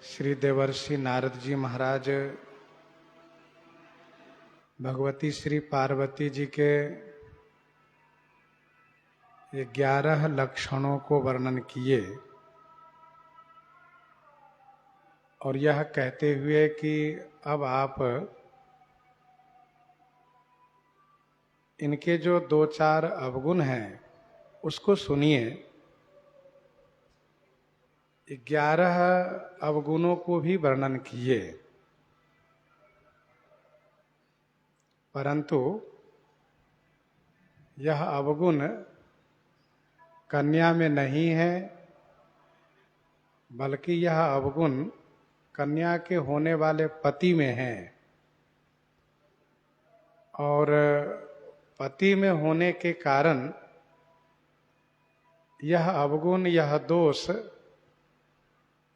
श्री देवर्षि नारद जी महाराज भगवती श्री पार्वती जी के 11 लक्षणों को वर्णन किए और यह कहते हुए कि अब आप इनके जो 2-4 अवगुण हैं उसको सुनिए। 11 अवगुणों को भी वर्णन किए, परंतु यह अवगुण कन्या में नहीं है, बल्कि यह अवगुण कन्या के होने वाले पति में है। और पति में होने के कारण यह अवगुण, यह दोष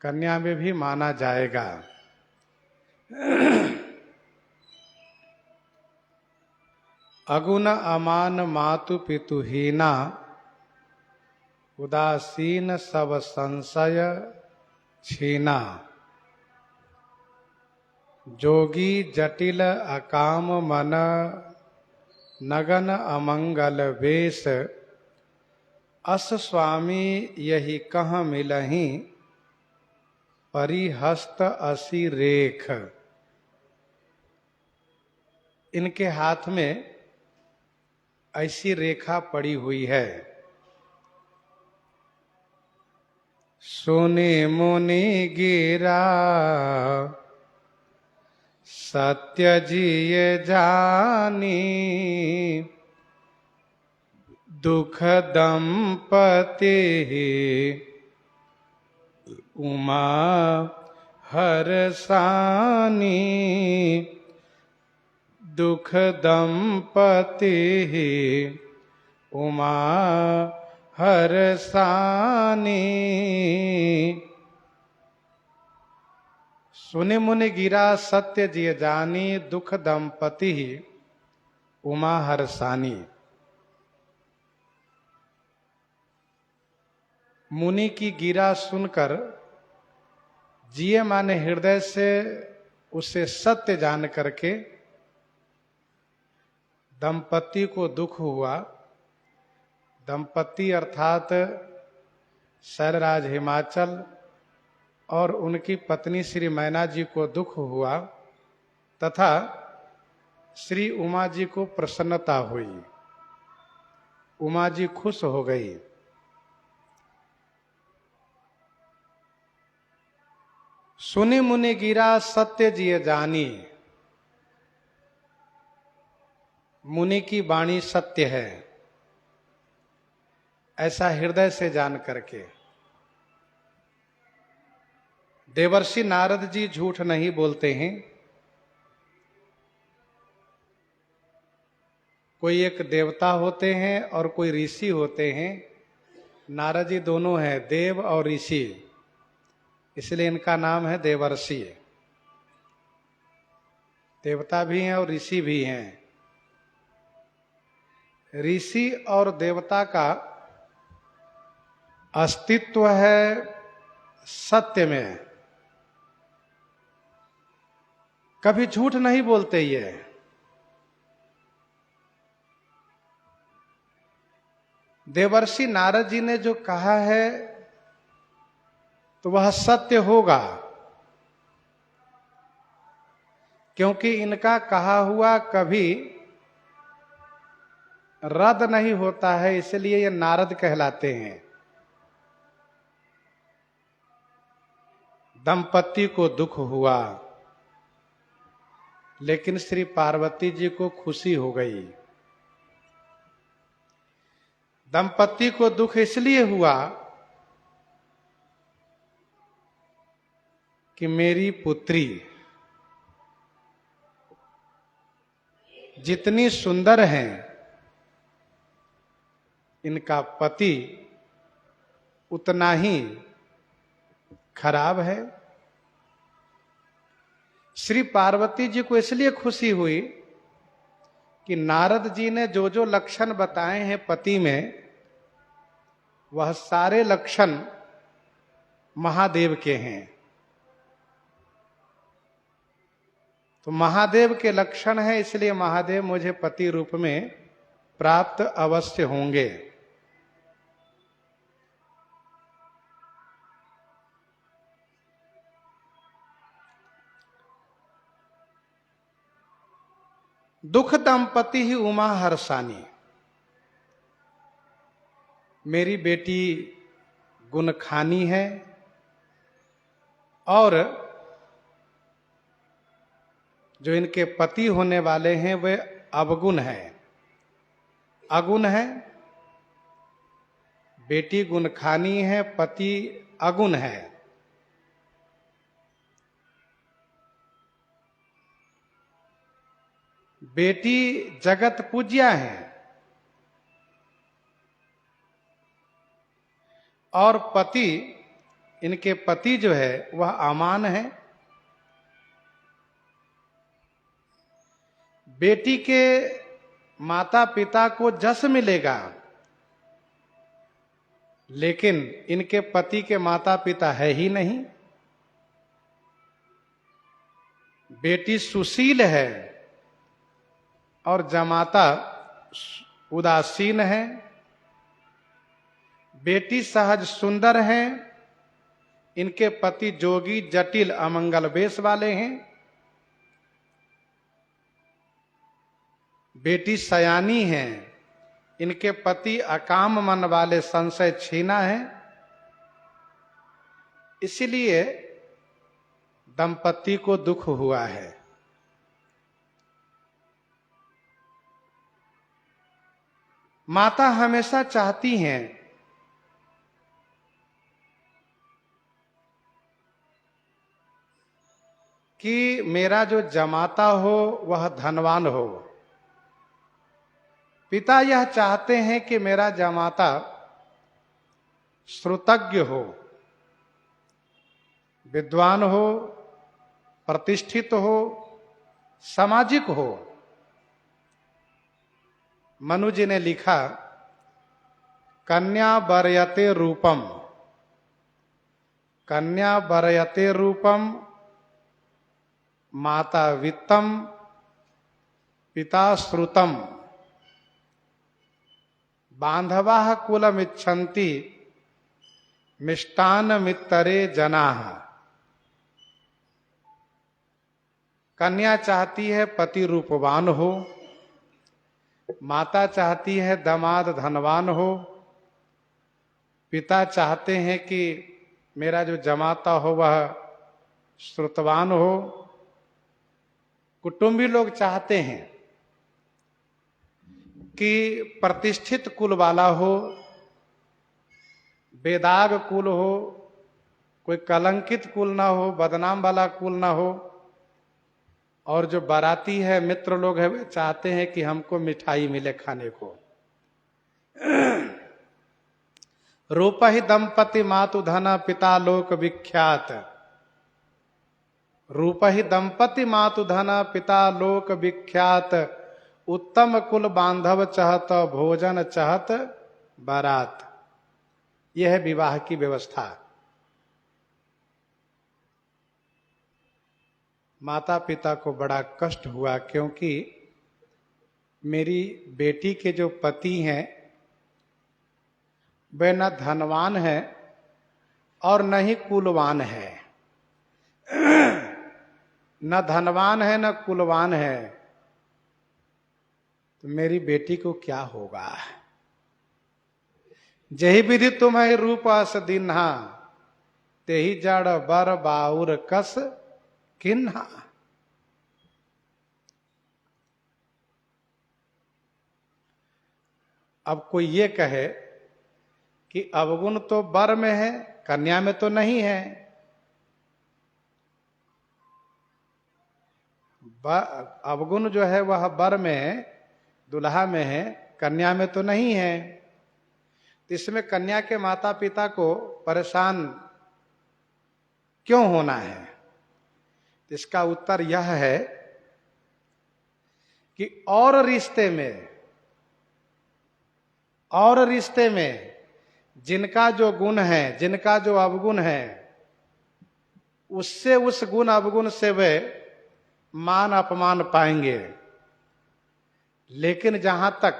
कन्या में भी माना जाएगा। अगुण अमान मातु पितुहीना, उदासीन सब संशय छीना, जोगी जटिल अकाम मन, नगन अमंगल वेश, अस स्वामी यही कह मिलही, परिहस्त असी रेख। इनके हाथ में ऐसी रेखा पड़ी हुई है। सुनि मुनि गिरा सत्य जिय जानी, दुख दंपति उमा हरसानी, दुख दंपति उमा हरसानी। सुनि मुनि गिरा सत्य जिय जानी, दुख दंपति उमा हरसानी। मुनि की गिरा सुनकर जिए माने हृदय से उसे सत्य जान करके दंपति को दुख हुआ। दंपति अर्थात शैलराज हिमाचल और उनकी पत्नी श्री मैना जी को दुख हुआ तथा श्री उमा जी को प्रसन्नता हुई। उमा जी खुश हो गई। सुनि मुनि गिरा सत्य जिय जानी, मुनि की वाणी सत्य है ऐसा हृदय से जान करके। देवर्षि नारद जी झूठ नहीं बोलते हैं। कोई एक देवता होते हैं और कोई ऋषि होते हैं। नारद जी दोनों हैं, देव और ऋषि, इसलिए इनका नाम है देवर्षि। देवता भी हैं और ऋषि भी हैं। ऋषि और देवता का अस्तित्व है सत्य में, कभी झूठ नहीं बोलते ये। देवर्षि नारद जी ने जो कहा है तो वह सत्य होगा, क्योंकि इनका कहा हुआ कभी रद्द नहीं होता है, इसलिए ये नारद कहलाते हैं। दंपति को दुख हुआ, लेकिन श्री पार्वती जी को खुशी हो गई। दंपति को दुख इसलिए हुआ कि मेरी पुत्री जितनी सुंदर है, इनका पति उतना ही खराब है। श्री पार्वती जी को इसलिए खुशी हुई कि नारद जी ने जो जो लक्षण बताए हैं पति में, वह सारे लक्षण महादेव के हैं। तो महादेव के लक्षण है, इसलिए महादेव मुझे पति रूप में प्राप्त अवश्य होंगे। दुख दंपति ही उमा हर्षानी। मेरी बेटी गुणखानी है और जो इनके पति होने वाले हैं वे अवगुण हैं, अगुण है। बेटी गुणखानी है, पति अगुण है। बेटी जगत पूज्या है और पति, इनके पति जो है वह अमान है। बेटी के माता पिता को जस मिलेगा, लेकिन इनके पति के माता पिता है ही नहीं। बेटी सुशील है और जमाता उदासीन है। बेटी सहज सुंदर है, इनके पति जोगी जटिल अमंगल वेश वाले हैं। बेटी सयानी है, इनके पति अकाम मन वाले संशय छीना है। इसलिए दंपति को दुख हुआ है। माता हमेशा चाहती हैं कि मेरा जो जमाता हो वह धनवान हो। पिता यह चाहते हैं कि मेरा जमाता श्रुतज्ञ हो, विद्वान हो, प्रतिष्ठित हो, सामाजिक हो। मनु जी ने लिखा, कन्या वरयते रूपम, कन्या वरयते रूपम, माता वित्तम, पिता श्रुतम, बांधवा कुलमिच्छन्ति मिष्टान मित्तरे जनाः। कन्या चाहती है पति रूपवान हो, माता चाहती है दामाद धनवान हो, पिता चाहते हैं कि मेरा जो जमाता हो वह श्रुतवान हो, कुटुंबी लोग चाहते हैं कि प्रतिष्ठित कुल वाला हो, बेदाग कुल हो, कोई कलंकित कुल ना हो, बदनाम वाला कुल ना हो। और जो बाराती है, मित्र लोग है, वे चाहते हैं कि हमको मिठाई मिले खाने को। रूप ही दंपति मातु धन पिता लोक विख्यात, रूप ही दंपति मातु धन पिता लोक विख्यात, उत्तम कुल बांधव चाहत भोजन चाहत बारात। यह है विवाह की व्यवस्था। माता पिता को बड़ा कष्ट हुआ, क्योंकि मेरी बेटी के जो पति हैं वे न धनवान है और न ही कुलवान है। न धनवान है न कुलवान है, तो मेरी बेटी को क्या होगा। जही विधि तुम्हें रूप अस दिन्हा, तेही जड़ बर बाउर कस किन्हा। अब कोई ये कहे कि अवगुण तो बर में है, कन्या में तो नहीं है। अवगुण जो है वह बर में है, दुल्हा में है, कन्या में तो नहीं है। तो इसमें कन्या के माता पिता को परेशान क्यों होना है? तो इसका उत्तर यह है कि और रिश्ते में जिनका जो गुण है, जिनका जो अवगुण है, उससे उस गुण अवगुण से वे मान अपमान पाएंगे, लेकिन जहां तक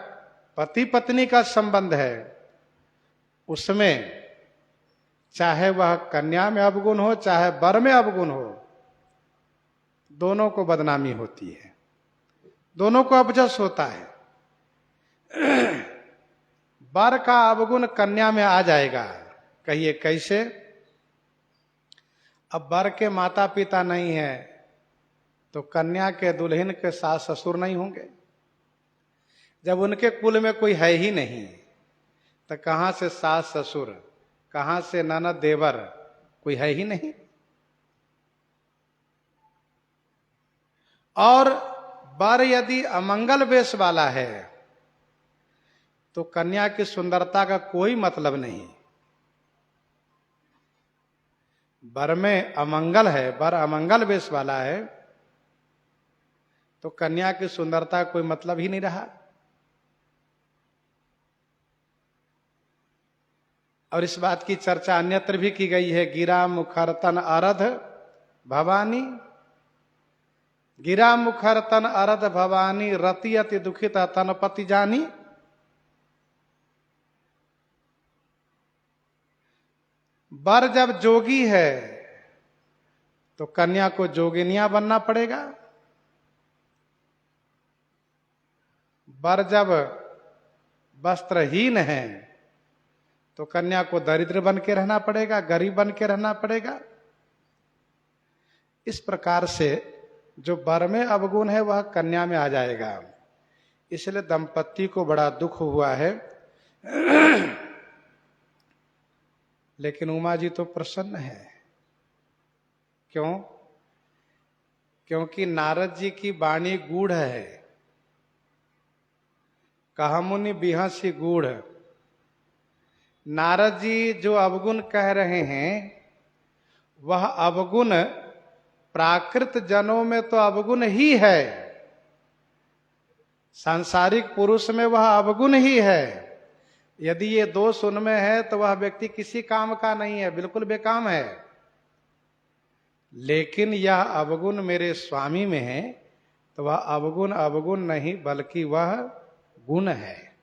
पति पत्नी का संबंध है उसमें चाहे वह कन्या में अवगुण हो चाहे वर में अवगुण हो, दोनों को बदनामी होती है, दोनों को अपजस होता है। वर का अवगुण कन्या में आ जाएगा, कहिए कैसे? अब वर के माता पिता नहीं है तो कन्या के दुल्हन के सास ससुर नहीं होंगे। जब उनके कुल में कोई है ही नहीं तो कहां से सास ससुर, कहां से ननद देवर, कोई है ही नहीं। और वर यदि अमंगल वेश वाला है तो कन्या की सुंदरता का कोई मतलब नहीं। वर में अमंगल है, वर अमंगल वेश वाला है तो कन्या की सुंदरता का कोई मतलब ही नहीं रहा। और इस बात की चर्चा अन्यत्र भी की गई है। गिरा मुखर तन अरध भवानी, गिरा मुखर तन अरध भवानी, रति अति दुखित तन पति जानी। वर जब जोगी है तो कन्या को जोगिनिया बनना पड़ेगा। वर जब वस्त्रहीन है तो कन्या को दरिद्र बन के रहना पड़ेगा, गरीब बन के रहना पड़ेगा। इस प्रकार से जो वर में अवगुण है वह कन्या में आ जाएगा। इसलिए दंपति को बड़ा दुख हुआ है। लेकिन उमा जी तो प्रसन्न है। क्यों? क्योंकि नारद जी की वाणी गूढ़ है। कहा मुनि बिहसी गूढ़। नारद जी जो अवगुण कह रहे हैं वह अवगुण प्राकृत जनों में तो अवगुण ही है, सांसारिक पुरुष में वह अवगुण ही है। यदि ये दोष उनमें है तो वह व्यक्ति किसी काम का नहीं है, बिल्कुल बेकाम है। लेकिन यह अवगुण मेरे स्वामी में है तो वह अवगुण अवगुण नहीं बल्कि वह गुण है।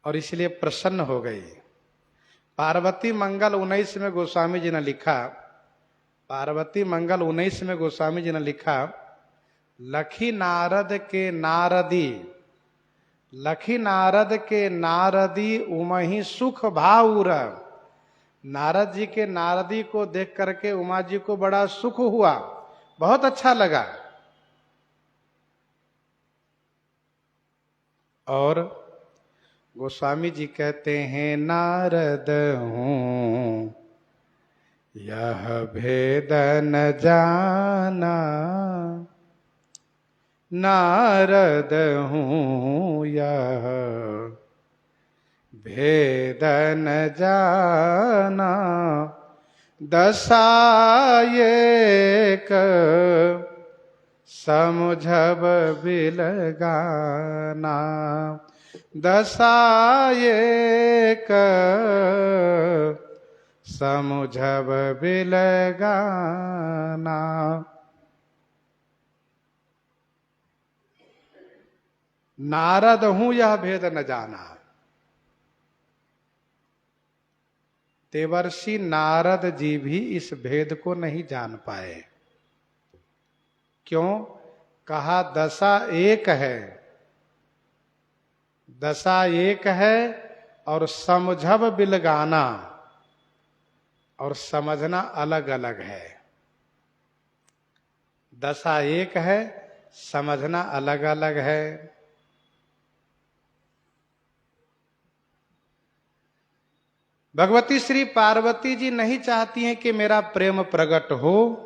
और इसलिए प्रसन्न हो गई। पार्वती मंगल 19 में गोस्वामी जी ने लिखा, पार्वती मंगल 19 में गोस्वामी जी ने लिखा, लखी नारद के नारदी, लखी नारद के नारदी उमही सुख भाउर। नारद जी के नारदी को देख करके उमा जी को बड़ा सुख हुआ, बहुत अच्छा लगा। और गोस्वामी जी कहते हैं, नारद हूं यह भेद न जाना, नारद हूं यह भेद न जाना, दशाएक समझब बिलगाना, दशाएक समझब बिलगाना। नारद हूं यह भेद न जाना। देवर्षि नारद जी भी इस भेद को नहीं जान पाए। क्यों? कहा दशा एक है, दशा एक है और समझब बिलगाना और समझना अलग अलग है। दशा एक है, समझना अलग अलग है। भगवती श्री पार्वती जी नहीं चाहती हैं कि मेरा प्रेम प्रकट हो,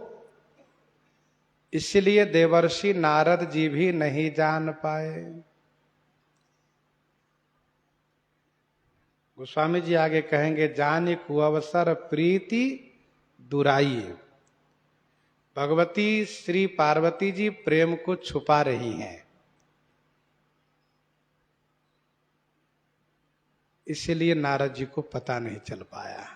इसलिए देवर्षि नारद जी भी नहीं जान पाए। गोस्वामी जी आगे कहेंगे, जाने कुअवसर प्रीति दुराई। भगवती श्री पार्वती जी प्रेम को छुपा रही हैं, इसलिए नारद जी को पता नहीं चल पाया।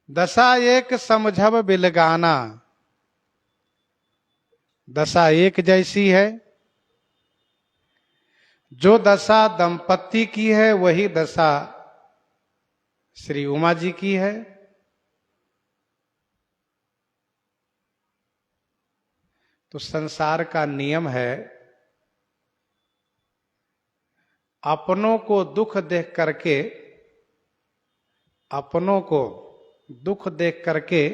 दशा एक समझब बिलगाना, दशा एक जैसी है। जो दशा दंपति की है वही दशा श्री उमा जी की है। तो संसार का नियम है, अपनों को दुख देख करके, अपनों को दुख देख करके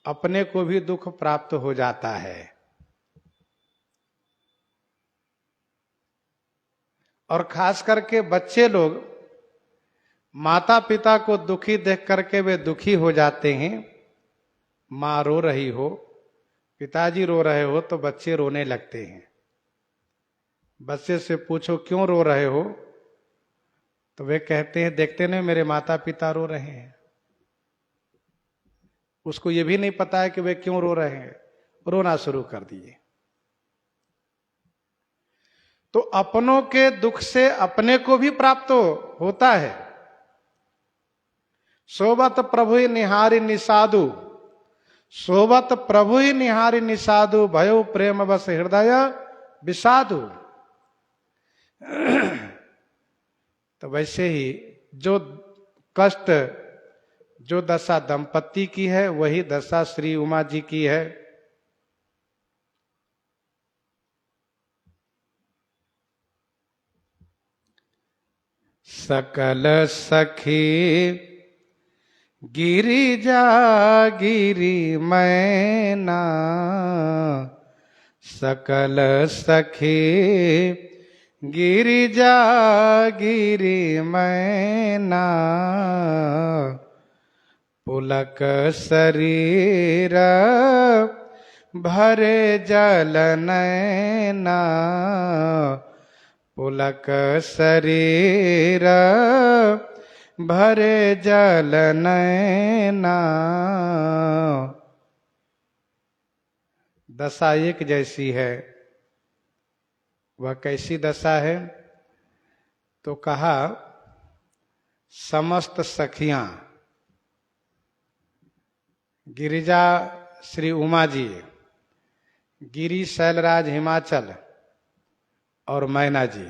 अपने को भी दुख प्राप्त हो जाता है। और खास करके बच्चे लोग माता पिता को दुखी देख करके वे दुखी हो जाते हैं। माँ रो रही हो, पिताजी रो रहे हो तो बच्चे रोने लगते हैं। बच्चे से पूछो क्यों रो रहे हो, तो वे कहते हैं देखते नहीं मेरे माता पिता रो रहे हैं। उसको ये भी नहीं पता है कि वे क्यों रो रहे हैं, रोना शुरू कर दिए। तो अपनों के दुख से अपने को भी प्राप्त होता है। सोबत प्रभु निहारी निसाधु, सोबत प्रभु निहारी निसाधु, भयो प्रेम बस हृदय विषादु। तो वैसे ही जो कष्ट, जो दशा दंपति की है वही दशा श्री उमा जी की है। सकल सखी गिरिजा गिरी मैना, सकल सखी गिरिजा गिरी मैना, पुलक शरीर भरे जल नैना, पुलक शरीर भरे जल नैना। दशा एक जैसी है। वह कैसी दशा है, तो कहा समस्त सखियां, गिरिजा श्री उमा जी, गिरी शैलराज हिमाचल और मैना जी,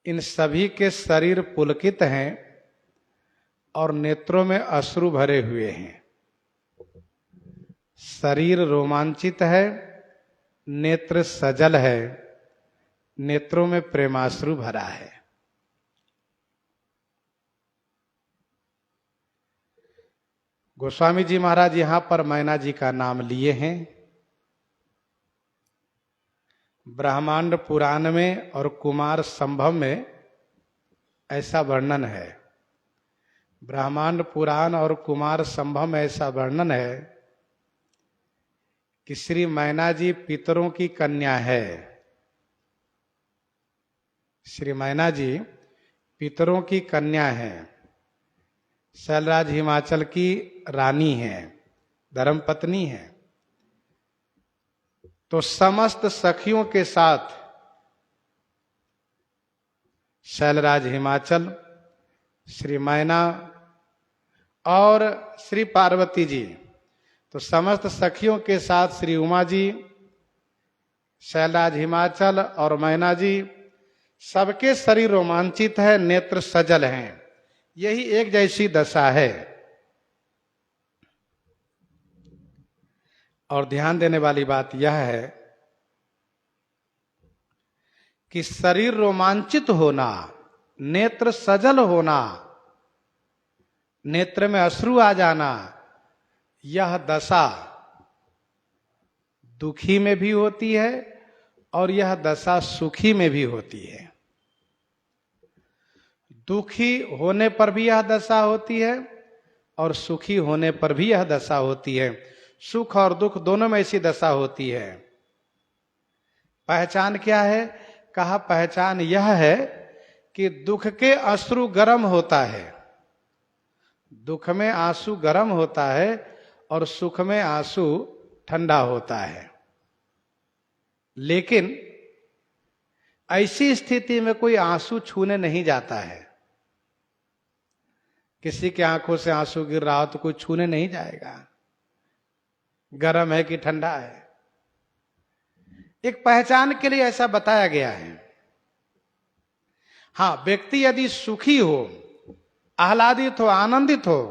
इन सभी के शरीर पुलकित हैं और नेत्रों में अश्रु भरे हुए हैं। शरीर रोमांचित है, नेत्र सजल है, नेत्रों में प्रेमाश्रु भरा है। गोस्वामी जी महाराज यहां पर मैना जी का नाम लिए हैं। ब्रह्मांड पुराण में और कुमार संभव में ऐसा वर्णन है। ब्रह्मांड पुराण और कुमार संभव में ऐसा वर्णन है कि श्री मैना जी पितरों की कन्या है। श्री मैना जी पितरों की कन्या है, शैलराज हिमाचल की रानी है, धर्मपत्नी है। तो समस्त सखियों के साथ शैलराज हिमाचल, श्री मैना और श्री पार्वती जी, तो समस्त सखियों के साथ श्री उमा जी, शैलराज हिमाचल और मैना जी, सबके शरीर रोमांचित है, नेत्र सजल हैं। यही एक जैसी दशा है। और ध्यान देने वाली बात यह है कि शरीर रोमांचित होना, नेत्र सजल होना, नेत्र में अश्रु आ जाना, यह दशा दुखी में भी होती है और यह दशा सुखी में भी होती है। दुखी होने पर भी यह दशा होती है और सुखी होने पर भी यह दशा होती है। सुख और दुख दोनों में ऐसी दशा होती है। पहचान क्या है? कहा पहचान यह है कि दुख के अश्रु गर्म होता है, दुख में आंसू गर्म होता है और सुख में आंसू ठंडा होता है। लेकिन ऐसी स्थिति में कोई आंसू छूने नहीं जाता है। किसी की आंखों से आंसू गिर रहा हो तो कोई छूने नहीं जाएगा, गर्म है कि ठंडा है। एक पहचान के लिए ऐसा बताया गया है। हाँ, व्यक्ति यदि सुखी हो, आह्लादित हो, आनंदित हो,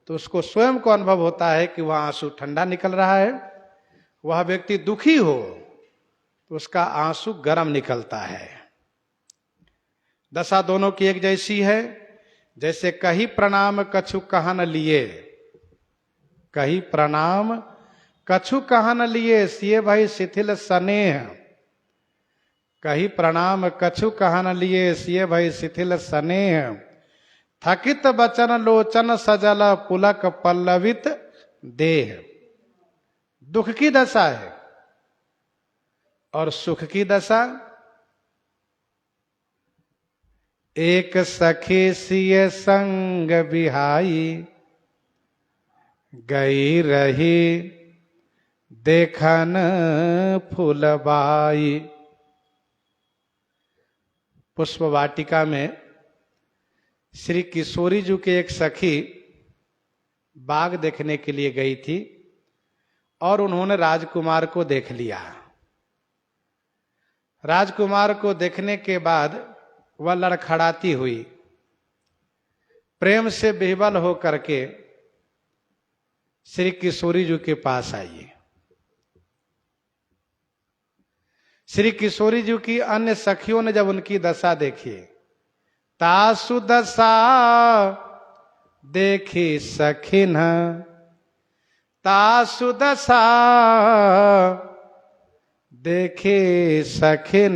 तो उसको स्वयं को अनुभव होता है कि वह आंसू ठंडा निकल रहा है। वह व्यक्ति दुखी हो तो उसका आंसू गर्म निकलता है। दशा दोनों की एक जैसी है। जैसे कही प्रणाम कछु कहा न लिए, कही प्रणाम कछु कहा न लिए, सिए भाई शिथिल स्नेह। कही प्रणाम कछु कहा न लिए, सिए भाई शिथिल स्नेह। थकित बचन लोचन सजल, पुलक पल्लवित देह। दुख की दशा है और सुख की दशा। एक सखी सिय संग बिहाई, गई रही देखन फूलबाई। पुष्प वाटिका में श्री किशोरी जी की एक सखी बाग देखने के लिए गई थी और उन्होंने राजकुमार को देख लिया। राजकुमार को देखने के बाद वह लड़खड़ाती हुई प्रेम से विह्वल होकर के श्री किशोरी जी के पास आई। श्री किशोरी जी की अन्य सखियों ने जब उनकी दशा देखी, तासु दशा देखी सखिन, तासु दशा देखे सखिन।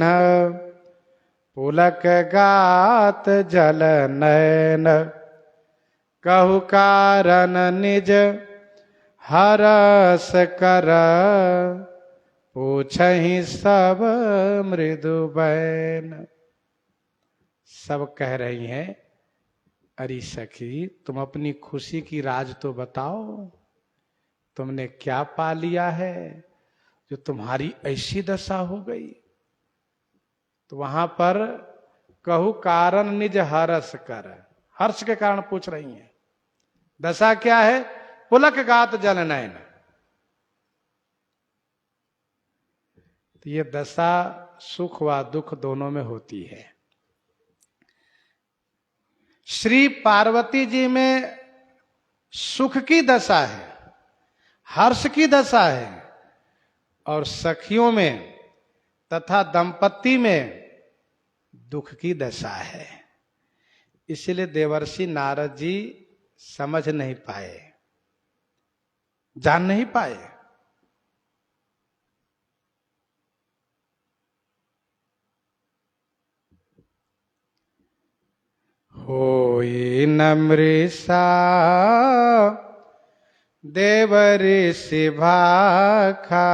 पुलक गात जल नयन, कहु कारण निज हरस कर। पूछहि सब मृदु बैन। सब कह रही हैं, अरे सखी तुम अपनी खुशी की राज तो बताओ, तुमने क्या पा लिया है जो तुम्हारी ऐसी दशा हो गई। तो वहां पर कहु कारण निज हरस कर, हर्ष के कारण पूछ रही हैं। दशा क्या है? पुलक गात जल नयन। तो ये दशा सुख व दुख दोनों में होती है। श्री पार्वती जी में सुख की दशा है, हर्ष की दशा है, और सखियों में तथा दंपत्ति में दुख की दशा है। इसलिए देवर्षि नारद जी समझ नहीं पाए, जान नहीं पाए। होई नमृषा देव ऋषि भाखा,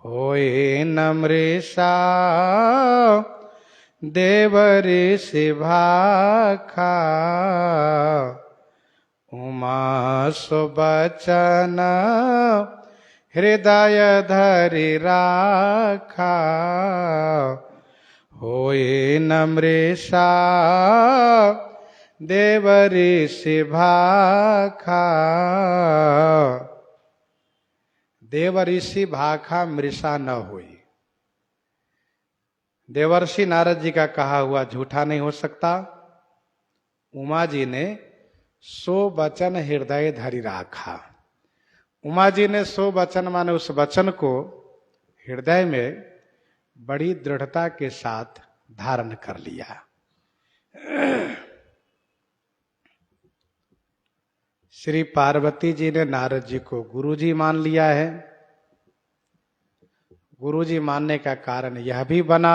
होई नमृषा देव ऋषि भाखा। उमा सुबचन हृदय धरि राखा, होई नमृषा देव ऋषि भाखा। देव ऋषि भाखा मृषा न हुई। देवर्षि नारद जी का कहा हुआ झूठा नहीं हो सकता। उमा जी ने सो वचन हृदय धरि राखा। उमा जी ने सो वचन माने उस वचन को हृदय में बड़ी दृढ़ता के साथ धारण कर लिया। श्री पार्वती जी ने नारद जी को गुरु जी मान लिया है। गुरु जी मानने का कारण यह भी बना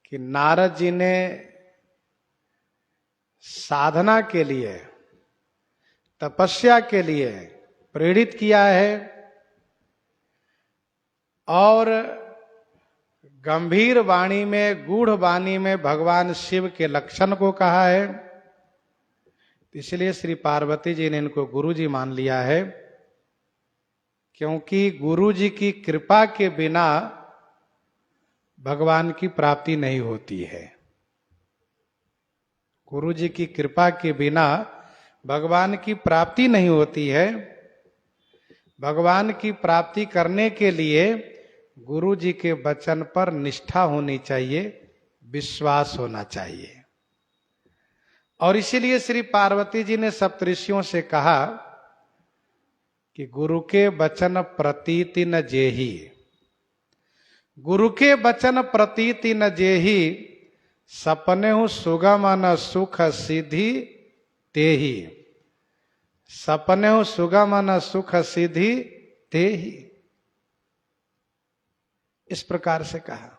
कि नारद जी ने साधना के लिए, तपस्या के लिए प्रेरित किया है और गंभीर वाणी में, गूढ़ वाणी में भगवान शिव के लक्षण को कहा है। इसलिए श्री पार्वती जी ने इनको गुरु जी मान लिया है, क्योंकि गुरु जी की कृपा के बिना भगवान की प्राप्ति नहीं होती है। गुरु जी की कृपा के बिना भगवान की प्राप्ति नहीं होती है। भगवान की प्राप्ति करने के लिए गुरु जी के वचन पर निष्ठा होनी चाहिए, विश्वास होना चाहिए। और इसीलिए श्री पार्वती जी ने सप्तऋषियों से कहा कि गुरु के वचन प्रतीति न जेहि, गुरु के वचन प्रतीति न जेहि, सपने हूं सुगम न सुख सिद्धि तेहि, सपने हूं सुगम न सुख सिद्धि तेहि। इस प्रकार से कहा।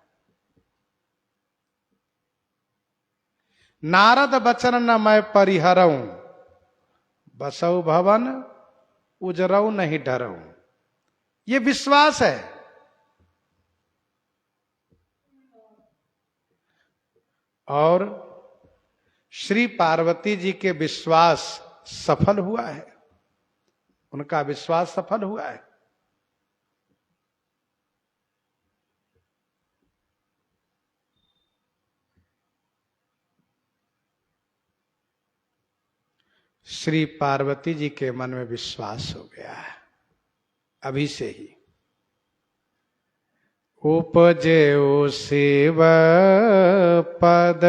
नारद बचन न मैं परिहरऊं, बसऊ भवन उजरऊ नहीं डरऊं। ये विश्वास है। और श्री पार्वती जी के विश्वास सफल हुआ है, उनका विश्वास सफल हुआ है। श्री पार्वती जी के मन में विश्वास हो गया है अभी से ही। उपजे शिव पद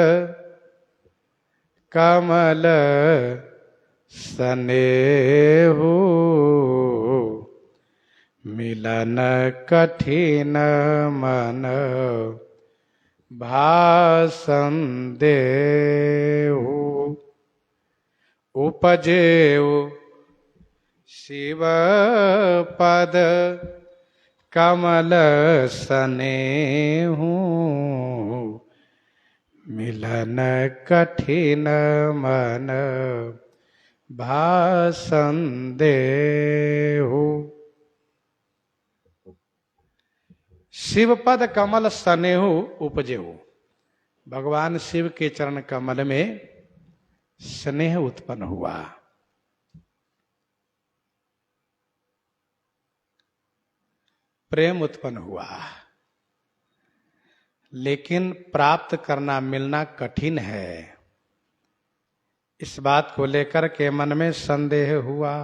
कमल स्नेहु, मिलन कठिन मन भासन देहु। उपजेउ शिव पद कमल स्नेहु, मिलन कठिन मन भासन देहु। शिवपद कमल स्नेहु उपजेहु, भगवान शिव के चरण कमल में स्नेह उत्पन्न हुआ। प्रेम उत्पन्न हुआ। लेकिन प्राप्त करना, मिलना कठिन है। इस बात को लेकर के मन में संदेह हुआ।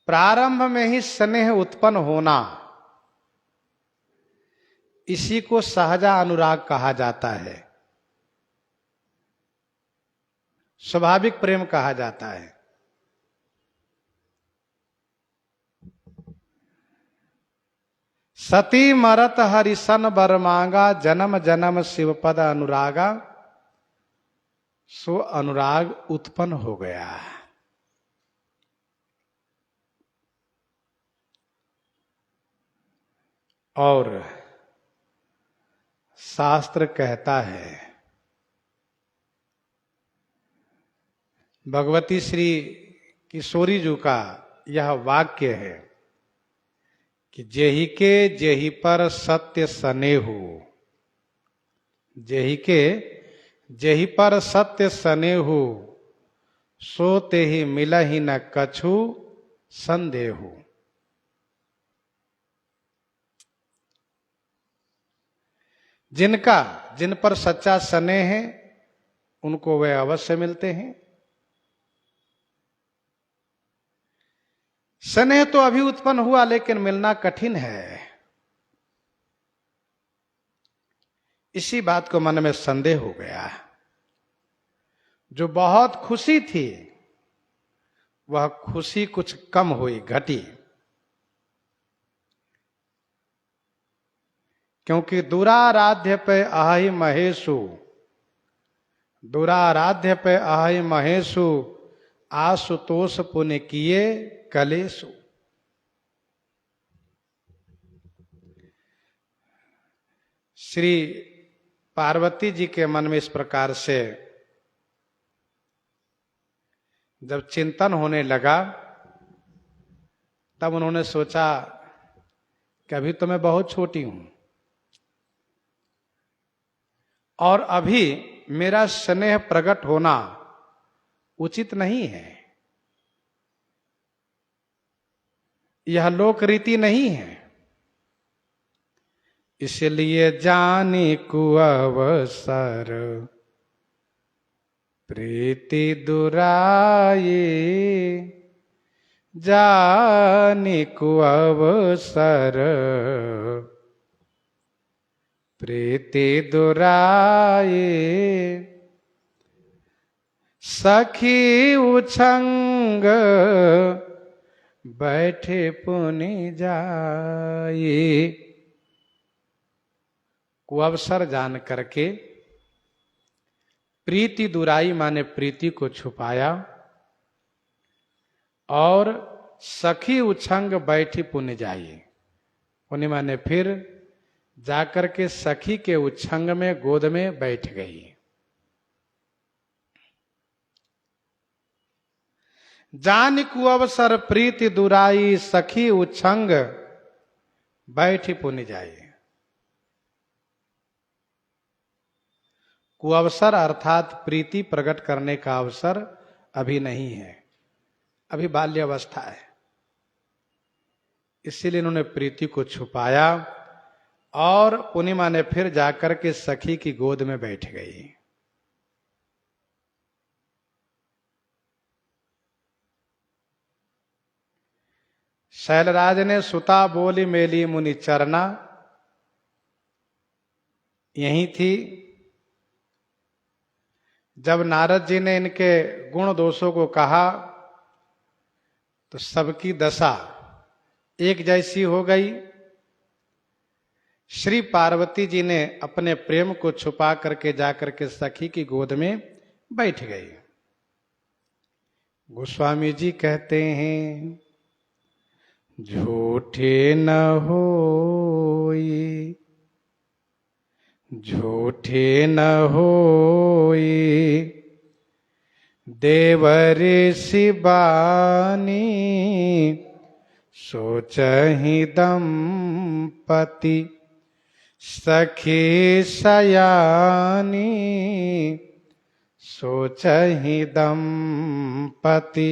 प्रारंभ में ही स्नेह उत्पन्न होना, इसी को सहजा अनुराग कहा जाता है, स्वाभाविक प्रेम कहा जाता है। सती मरत हरिसन बर मांगा, जन्म जन्म शिवपद अनुरागा, सो अनुराग उत्पन्न हो गया। और शास्त्र कहता है, भगवती श्री किशोरी जी का यह वाक्य है कि जेहि के जेहि पर सत्य स्नेहु, जेहि के जेहि पर सत्य स्नेहु, सो तेहि मिलहि न कछु संदेहु। जिन पर सच्चा स्नेह है उनको वे अवश्य मिलते हैं। स्नेह तो अभी उत्पन्न हुआ, लेकिन मिलना कठिन है। इसी बात को मन में संदेह हो गया। जो बहुत खुशी थी वह खुशी कुछ कम हुई, घटी। क्योंकि दुराराध्य पे आहि महेशु, दुराराध्य पे आहि महेशु, आशुतोष पुण्य किए कलेशु। श्री पार्वती जी के मन में इस प्रकार से जब चिंतन होने लगा, तब उन्होंने सोचा कि अभी तो मैं बहुत छोटी हूं और अभी मेरा स्नेह प्रकट होना उचित नहीं है, यह लोक रीति नहीं है। इसलिए जानी कुअवसर प्रीति दुराई, जानी कुअवसर प्रीति दुराई, सखी उछंग बैठे पुनि जाई। कुअवसर जान करके प्रीति दुराई माने प्रीति को छुपाया, और सखी उछंग बैठी पुनि जाई, पुनि माने फिर जाकर के सखी के उछंग में गोद में बैठ गई। जान कुअवसर प्रीति दुराई, सखी उछंग बैठी पुनि जाई। कुअवसर अर्थात प्रीति प्रकट करने का अवसर अभी नहीं है, अभी बाल्यावस्था है, इसीलिए इन्होंने प्रीति को छुपाया और पूर्णिमा ने फिर जाकर के सखी की गोद में बैठ गई। शैलराज ने सुता बोली मेली मुनि चरना, यही थी जब नारद जी ने इनके गुण दोषों को कहा तो सबकी दशा एक जैसी हो गई। श्री पार्वती जी ने अपने प्रेम को छुपा करके जाकर के सखी की गोद में बैठ गई। गोस्वामी जी कहते हैं झूठे न होई, झूठे न होई, देवरे शिवानी, सोचहि दंपति, सखी सयानी, सोचहि दंपति,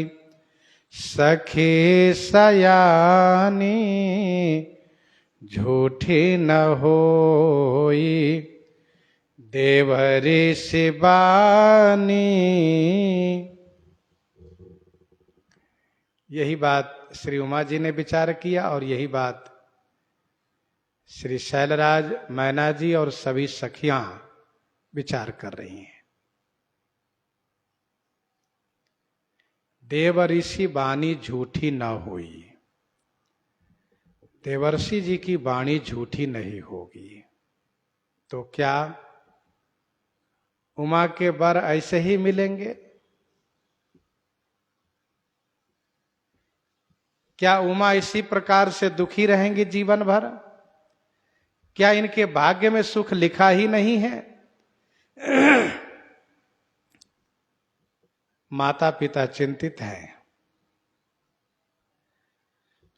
सखी सयानी, झूठी न होई, देवरी शिवानी। यही बात श्री उमा जी ने विचार किया और यही बात श्री शैलराज, मैना जी और सभी सखियां विचार कर रही हैं। देवर्षि वाणी झूठी न हुई, देवर्षि जी की वाणी झूठी नहीं होगी तो क्या उमा के वर ऐसे ही मिलेंगे? क्या उमा इसी प्रकार से दुखी रहेंगी जीवन भर? क्या इनके भाग्य में सुख लिखा ही नहीं है? माता पिता चिंतित हैं।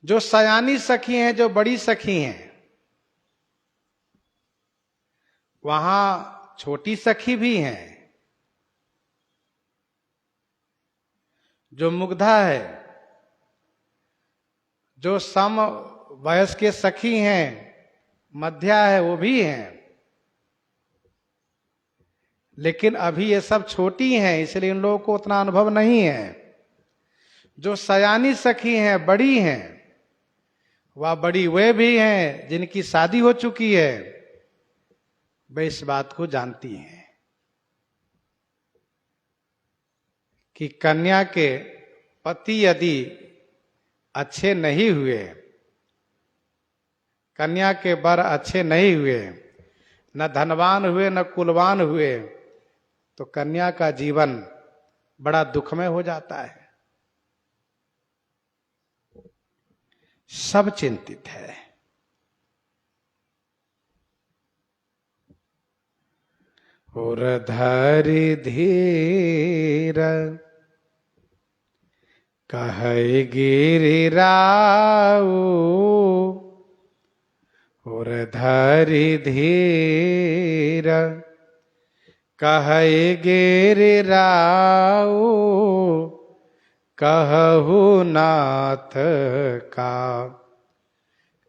जो सयानी सखी हैं, जो बड़ी सखी हैं, वहां छोटी सखी भी हैं। जो मुग्धा है, जो सम वयस के सखी हैं, मध्या है, वो भी हैं, लेकिन अभी ये सब छोटी हैं, इसलिए इन लोगों को उतना अनुभव नहीं है। जो सयानी सखी हैं, बड़ी हैं, वह बड़ी वे भी हैं जिनकी शादी हो चुकी है, वे इस बात को जानती हैं कि कन्या के पति यदि अच्छे नहीं हुए, कन्या के वर अच्छे नहीं हुए, न धनवान हुए न कुलवान हुए, तो कन्या का जीवन बड़ा दुखमय हो जाता है। सब चिंतित है। और धरि धीर कहै गिरिराऊ, और धरि धीर कहै गिरिराऊ, कहु नाथ का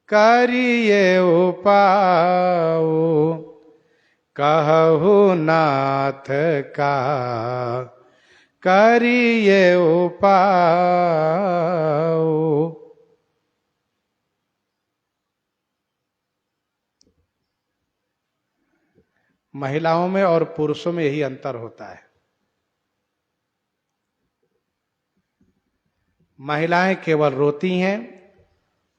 करिए उपाय कहु नाथ का, करिए उपाय। महिलाओं में और पुरुषों में यही अंतर होता है। महिलाएं केवल रोती हैं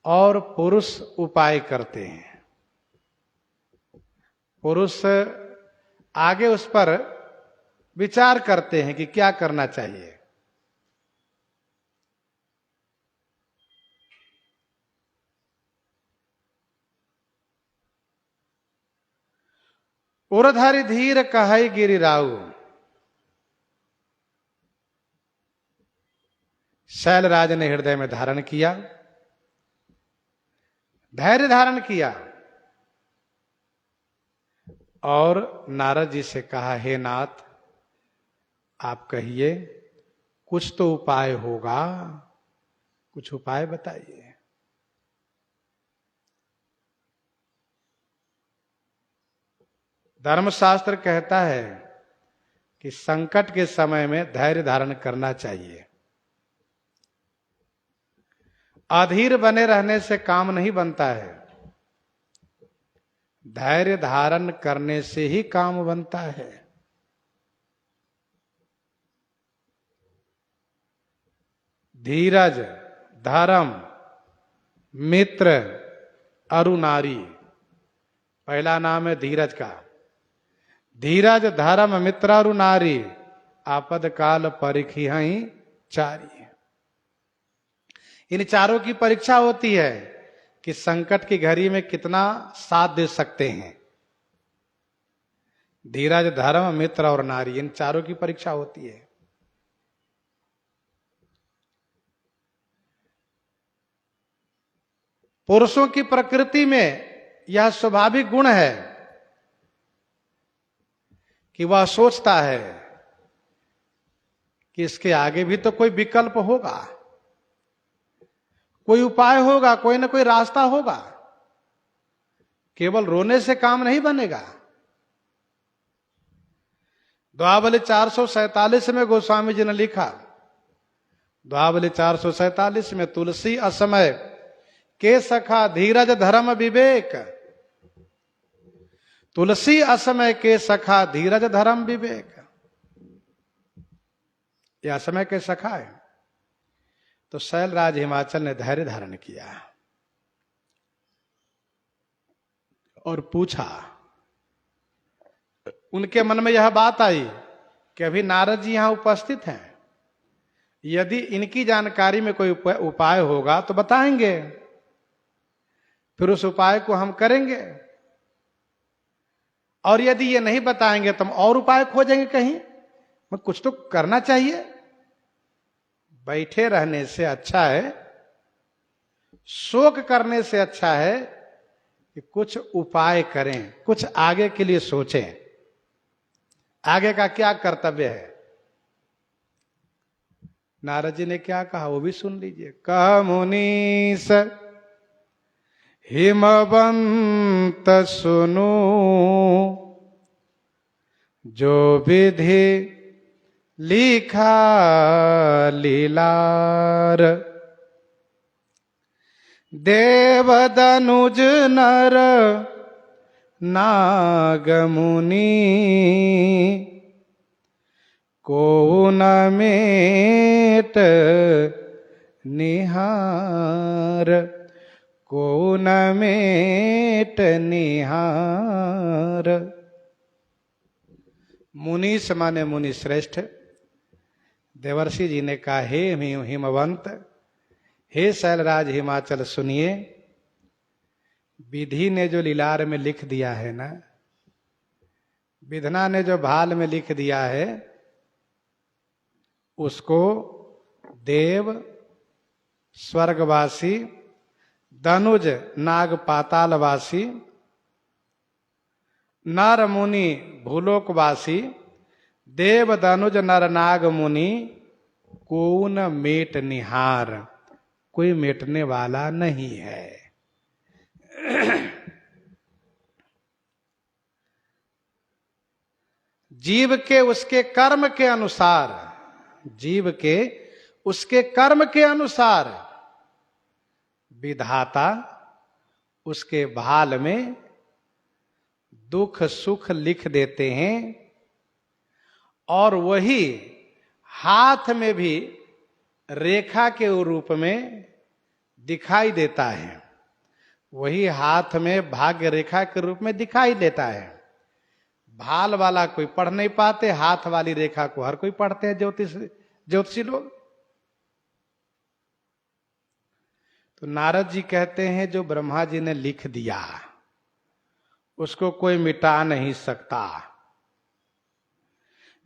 और पुरुष उपाय करते हैं। पुरुष आगे उस पर विचार करते हैं कि क्या करना चाहिए। उरधरि धीर कहै गिरिराऊ, शैलराज ने हृदय में धारण किया, धैर्य धारण किया और नारद जी से कहा, हे नाथ आप कहिए, कुछ तो उपाय होगा, कुछ उपाय बताइए। धर्मशास्त्र कहता है कि संकट के समय में धैर्य धारण करना चाहिए। अधीर बने रहने से काम नहीं बनता है, धैर्य धारण करने से ही काम बनता है। धीरज, धर्म, मित्र, अरु नारी, पहला नाम है धीरज का। धीरज, धर्म, मित्र, अरु नारी, आपद काल परिखिहै चारी। इन चारों की परीक्षा होती है कि संकट की घड़ी में कितना साथ दे सकते हैं। धीरज, धर्म, मित्र और नारी, इन चारों की परीक्षा होती है। पुरुषों की प्रकृति में यह स्वाभाविक गुण है कि वह सोचता है कि इसके आगे भी तो कोई विकल्प होगा, कोई उपाय होगा, कोई ना कोई रास्ता होगा। केवल रोने से काम नहीं बनेगा। द्वावली 447 में गोस्वामी जी ने लिखा, द्वावली 447 में, तुलसी असमय के सखा धीरज धर्म विवेक, तुलसी असमय के सखा धीरज धर्म विवेक। यह असमय के सखा है। तो शैलराज हिमाचल ने धैर्य धारण किया और पूछा। उनके मन में यह बात आई कि अभी नारद जी यहां उपस्थित हैं, यदि इनकी जानकारी में कोई उपाय होगा तो बताएंगे, फिर उस उपाय को हम करेंगे। और यदि ये नहीं बताएंगे तो हम और उपाय खोजेंगे कहीं। कुछ तो करना चाहिए। बैठे रहने से अच्छा है, शोक करने से अच्छा है कि कुछ उपाय करें, कुछ आगे के लिए सोचें, आगे का क्या कर्तव्य है। नारद जी ने क्या कहा वो भी सुन लीजिए। कह मुनीस हिमवंत सुनो, जो विधि लिखा लीलार, देवदनुज नर नाग मुनि, को न मेट निहार, को न मेट निहार। मुनीस माने मुनि श्रेष्ठ। देवर्षि जी ने कहा, हे हिमवंत, हे शैलराज हिमाचल, सुनिए, विधि ने जो लीलार में लिख दिया है ना, विधना ने जो भाल में लिख दिया है, उसको देव, स्वर्गवासी, दनुज नाग पातालवासी, नर मुनि भूलोकवासी, देव दनुज नर नाग मुनि, कौन मेट निहार, कोई मेटने वाला नहीं है। जीव के उसके कर्म के अनुसार, जीव के उसके कर्म के अनुसार विधाता उसके भाल में दुख सुख लिख देते हैं, और वही हाथ में भी रेखा के रूप में दिखाई देता है, वही हाथ में भाग्य रेखा के रूप में दिखाई देता है। भाल वाला कोई पढ़ नहीं पाते, हाथ वाली रेखा को हर कोई पढ़ते हैं ज्योतिषी लोग। तो नारद जी कहते हैं जो ब्रह्मा जी ने लिख दिया उसको कोई मिटा नहीं सकता।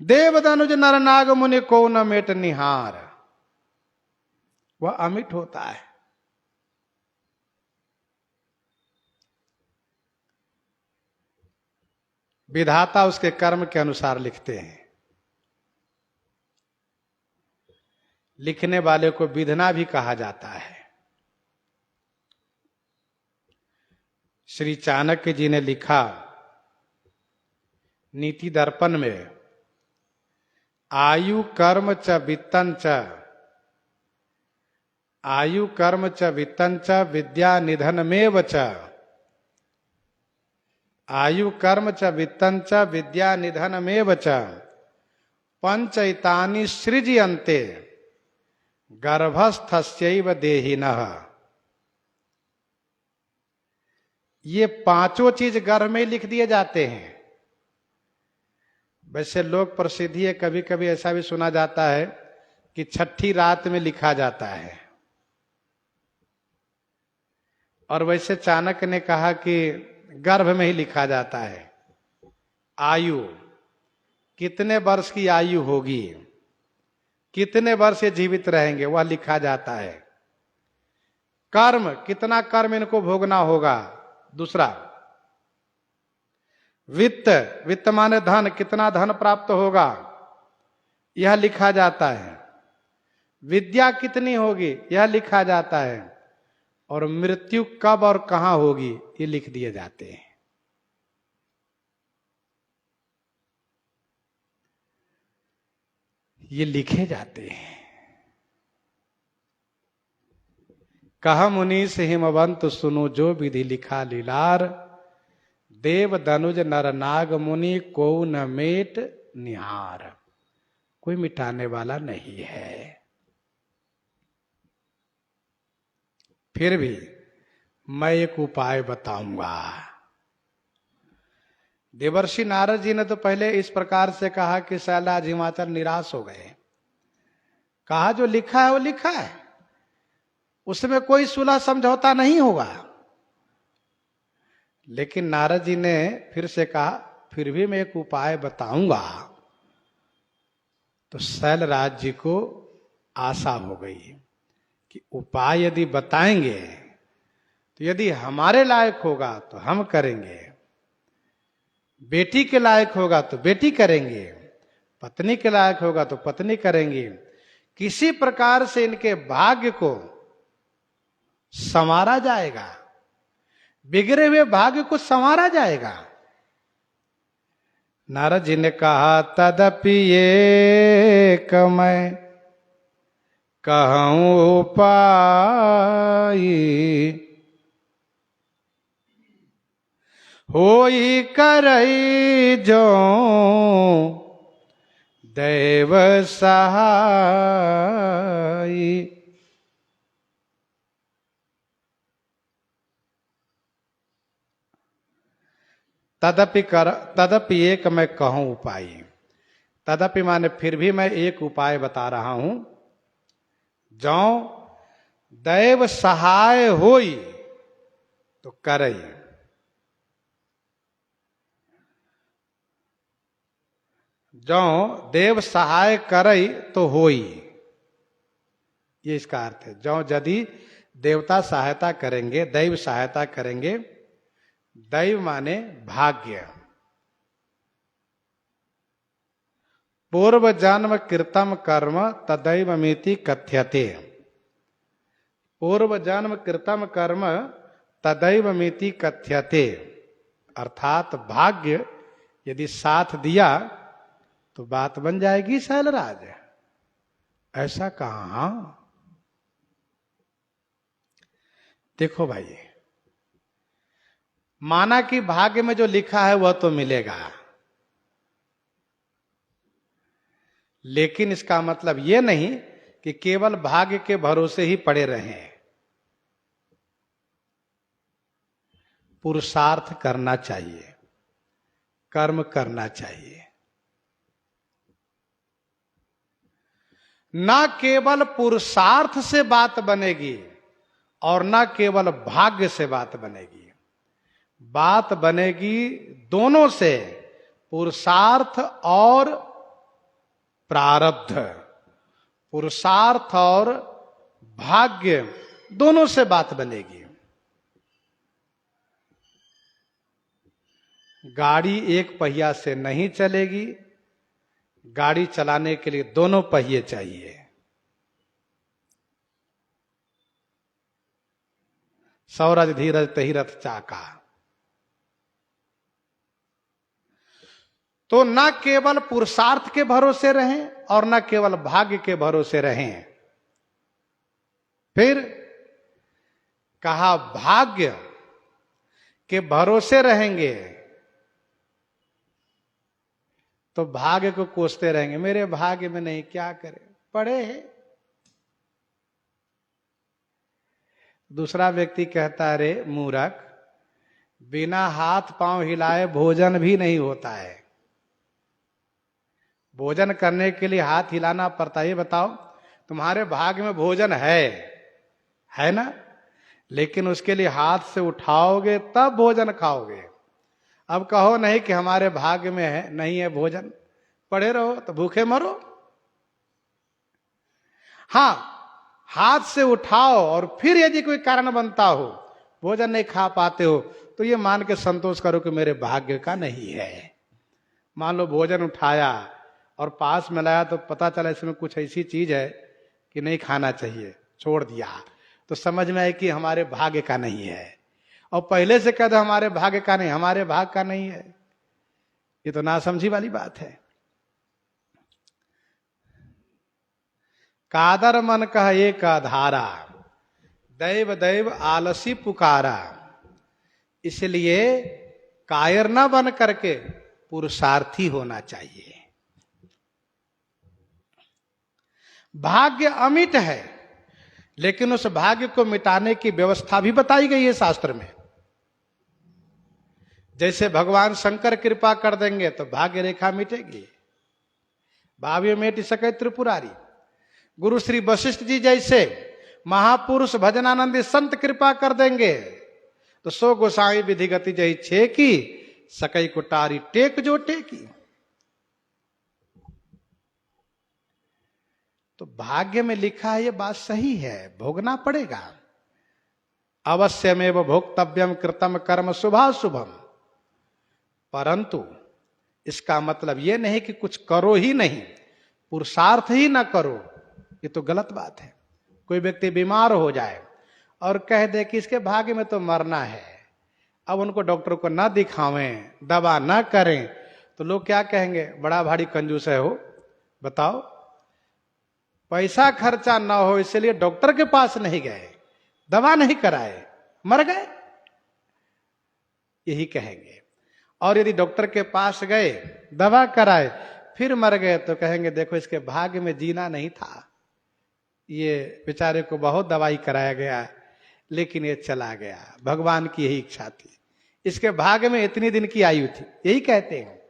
देव धनुज नर नाग मुनि को न मेट निहार, वह अमिट होता है। विधाता उसके कर्म के अनुसार लिखते हैं। लिखने वाले को विधना भी कहा जाता है। श्री चाणक्य जी ने लिखा नीति दर्पण में, आयु कर्म च वित्तं च, आयु कर्म च वित्तं च विद्या निधनमेव च, आयु कर्म च वित्तं च विद्या निधनमेव च, पंचैतानि सृज्यन्ते गर्भस्थस्यैव देहिनः। ये पांचों चीज गर्भ में लिख दिए जाते हैं। वैसे लोक प्रसिद्धि है, कभी कभी ऐसा भी सुना जाता है कि छठी रात में लिखा जाता है। और वैसे चाणक्य ने कहा कि गर्भ में ही लिखा जाता है। आयु, कितने वर्ष की आयु होगी, कितने वर्ष ये जीवित रहेंगे, वह लिखा जाता है। कर्म, कितना कर्म इनको भोगना होगा। दूसरा, वित्त, वित्त माने धन, कितना धन प्राप्त होगा, यह लिखा जाता है। विद्या कितनी होगी, यह लिखा जाता है। और मृत्यु कब और कहां होगी, ये लिख दिए जाते हैं। ये लिखे जाते हैं। कहा मुनीस हिमवंत सुनो जो विधि लिखा लीलार, देव धनुज नर नाग मुनि को न मेट निहार। कोई मिटाने वाला नहीं है। फिर भी मैं एक उपाय बताऊंगा। देवर्षि नारद जी ने तो पहले इस प्रकार से कहा कि शैलराज हिमाचल निराश हो गए। कहा जो लिखा है वो लिखा है, उसमें कोई सुलह समझौता नहीं होगा। लेकिन नारद जी ने फिर से कहा फिर भी मैं एक उपाय बताऊंगा। तो शैलराज जी को आशा हो गई कि उपाय यदि बताएंगे तो यदि हमारे लायक होगा तो हम करेंगे, बेटी के लायक होगा तो बेटी करेंगे, पत्नी के लायक होगा तो पत्नी करेंगे। किसी प्रकार से इनके भाग्य को संवारा जाएगा, बिगड़े हुए भाग्य को संवारा जाएगा। नारद जी ने कहा तदपि एक मैं कहूं उपाय, होई करई जो दैव सहाय। तदपि एक मैं कहूं उपाय। तदपि माने फिर भी मैं एक उपाय बता रहा हूं। जो दैव सहाय होई तो करई, जो देव सहाय करई तो होई, ये इसका अर्थ है। जो यदि देवता सहायता करेंगे, दैव सहायता करेंगे, दैव माने भाग्य। पूर्व जन्म कृतम कर्म तदैवमिति कथ्यते। पूर्व जन्म कृतम कर्म तदैव मिति कथ्यते, अर्थात भाग्य यदि साथ दिया तो बात बन जाएगी शैलराज। ऐसा कहां? देखो भाई, माना कि भाग्य में जो लिखा है वह तो मिलेगा, लेकिन इसका मतलब यह नहीं कि केवल भाग्य के भरोसे ही पड़े रहें। पुरुषार्थ करना चाहिए, कर्म करना चाहिए। ना केवल पुरुषार्थ से बात बनेगी और ना केवल भाग्य से बात बनेगी। बात बनेगी दोनों से, पुरुषार्थ और प्रारब्ध, पुरुषार्थ और भाग्य दोनों से बात बनेगी। गाड़ी एक पहिया से नहीं चलेगी, गाड़ी चलाने के लिए दोनों पहिए चाहिए। सौरज धीरज तहि रथ चाका। तो न केवल पुरुषार्थ के भरोसे रहें और न केवल भाग्य के भरोसे रहें। फिर कहा भाग्य के भरोसे रहेंगे तो भाग्य को कोसते रहेंगे, मेरे भाग्य में नहीं, क्या करें, पड़े हैं। दूसरा व्यक्ति कहता है, रे मूर्ख, बिना हाथ पांव हिलाए भोजन भी नहीं होता है। भोजन करने के लिए हाथ हिलाना पड़ता है। ये बताओ, तुम्हारे भाग्य में भोजन है ना, लेकिन उसके लिए हाथ से उठाओगे तब भोजन खाओगे। अब कहो नहीं कि हमारे भाग्य में है, नहीं है भोजन, पड़े रहो तो भूखे मरो। हां, हाथ से उठाओ और फिर यदि कोई कारण बनता हो, भोजन नहीं खा पाते हो, तो ये मान के संतोष करो कि मेरे भाग्य का नहीं है। मान लो भोजन उठाया और पास में लाया तो पता चला इसमें कुछ ऐसी चीज है कि नहीं खाना चाहिए, छोड़ दिया, तो समझ में आए कि हमारे भाग्य का नहीं है। और पहले से कह दो हमारे भाग्य का नहीं, हमारे भाग्य का नहीं है, ये तो नासमझी वाली बात है। कादर मन कह एक धारा, दैव दैव आलसी पुकारा। इसलिए कायर न बन करके पुरुषार्थी होना चाहिए। भाग्य अमिट है, लेकिन उस भाग्य को मिटाने की व्यवस्था भी बताई गई है शास्त्र में। जैसे भगवान शंकर कृपा कर देंगे तो भाग्य रेखा मिटेगी, भाव्य मिट सके त्रिपुरारी। गुरु श्री वशिष्ठ जी जैसे महापुरुष भजनानंदी संत कृपा कर देंगे तो सो गोसाई विधि गति जही छे की, सकई कुटारी टेक जो टेकी। तो भाग्य में लिखा है, ये बात सही है, भोगना पड़ेगा। अवश्यमेव भोक्तव्यम कृतम कर्म शुभाशुभम। परंतु इसका मतलब यह नहीं कि कुछ करो ही नहीं, पुरुषार्थ ही ना करो, ये तो गलत बात है। कोई व्यक्ति बीमार हो जाए और कह दे कि इसके भाग्य में तो मरना है, अब उनको डॉक्टर को ना दिखावें, दवा ना करें, तो लोग क्या कहेंगे, बड़ा भारी कंजूस है हो। बताओ, पैसा खर्चा ना हो इसलिए डॉक्टर के पास नहीं गए, दवा नहीं कराए, मर गए, यही कहेंगे। और यदि डॉक्टर के पास गए, दवा कराए, फिर मर गए, तो कहेंगे देखो इसके भाग्य में जीना नहीं था, ये बेचारे को बहुत दवाई कराया गया लेकिन ये चला गया, भगवान की यही इच्छा थी, इसके भाग्य में इतनी दिन की आयु थी, यही कहते हैं।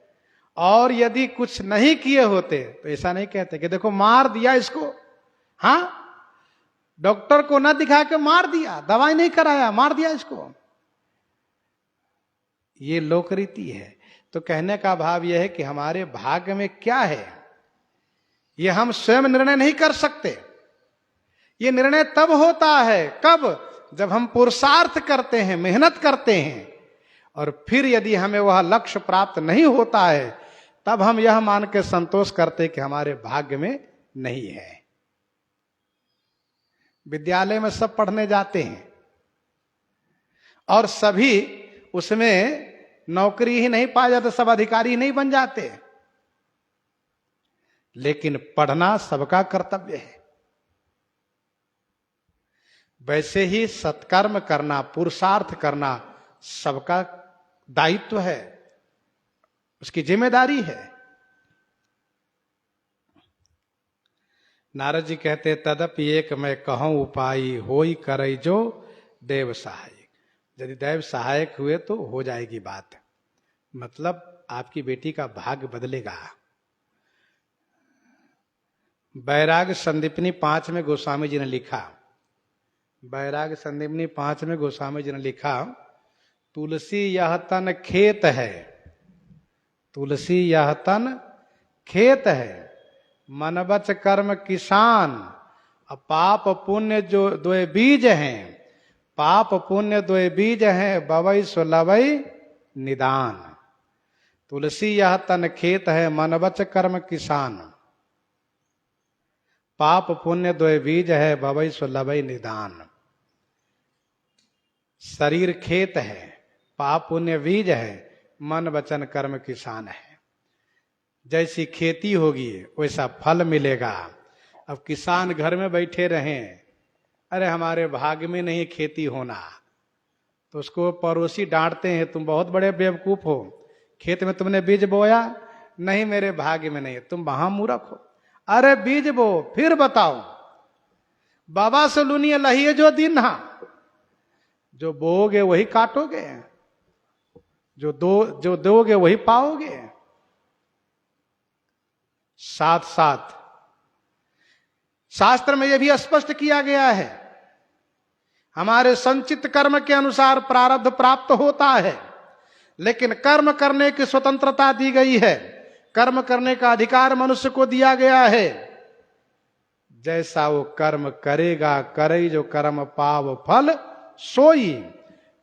और यदि कुछ नहीं किए होते तो ऐसा नहीं कहते कि देखो मार दिया इसको, हाँ, डॉक्टर को ना दिखा के मार दिया, दवाई नहीं कराया, मार दिया इसको, ये लोक रीति है। तो कहने का भाव यह है कि हमारे भाग्य में क्या है ये हम स्वयं निर्णय नहीं कर सकते। ये निर्णय तब होता है, कब, जब हम पुरुषार्थ करते हैं, मेहनत करते हैं, और फिर यदि हमें वह लक्ष्य प्राप्त नहीं होता है तब हम यह मान के संतोष करते कि हमारे भाग्य में नहीं है। विद्यालय में सब पढ़ने जाते हैं और सभी उसमें नौकरी ही नहीं पा जाते, सब अधिकारी नहीं बन जाते, लेकिन पढ़ना सबका कर्तव्य है। वैसे ही सत्कर्म करना, पुरुषार्थ करना सबका दायित्व है, उसकी जिम्मेदारी है। नारद जी कहते तदपि एक मैं कहूं उपाय होई करई जो देव सहायक। यदि देव सहायक हुए तो हो जाएगी बात, मतलब आपकी बेटी का भाग्य बदलेगा। वैराग्य संदीपनी 5 में गोस्वामी जी ने लिखा, वैराग्य संदीपनी 5 में गोस्वामी जी ने लिखा, तुलसी यह तन खेत है, तुलसी यह तन खेत है, मन वच कर्म किसान, पाप पुण्य जो द्वे बीज हैं, पाप पुण्य द्वे बीज हैं, बवई सो लवई निदान। तुलसी यह तन खेत है, मन वच कर्म किसान, पाप पुण्य द्वे बीज है, भवई सो लवई निदान। शरीर खेत है, पाप पुण्य बीज है, मन वचन कर्म किसान है। जैसी खेती होगी वैसा फल मिलेगा। अब किसान घर में बैठे रहें, अरे हमारे भाग्य में नहीं खेती होना, तो उसको पड़ोसी डांटते हैं, तुम बहुत बड़े बेवकूफ हो, खेत में तुमने बीज बोया नहीं, मेरे भाग्य में नहीं, तुम वहां मूर्ख हो। अरे बीज बो फिर बताओ, बाबा से लुनिए लहिए जो दिन, जो बोओगे वही काटोगे, जो दोगे वही पाओगे। साथ साथ शास्त्र में यह भी स्पष्ट किया गया है, हमारे संचित कर्म के अनुसार प्रारब्ध प्राप्त होता है, लेकिन कर्म करने की स्वतंत्रता दी गई है, कर्म करने का अधिकार मनुष्य को दिया गया है। जैसा वो कर्म करेगा, करई जो कर्म पाव फल सोई,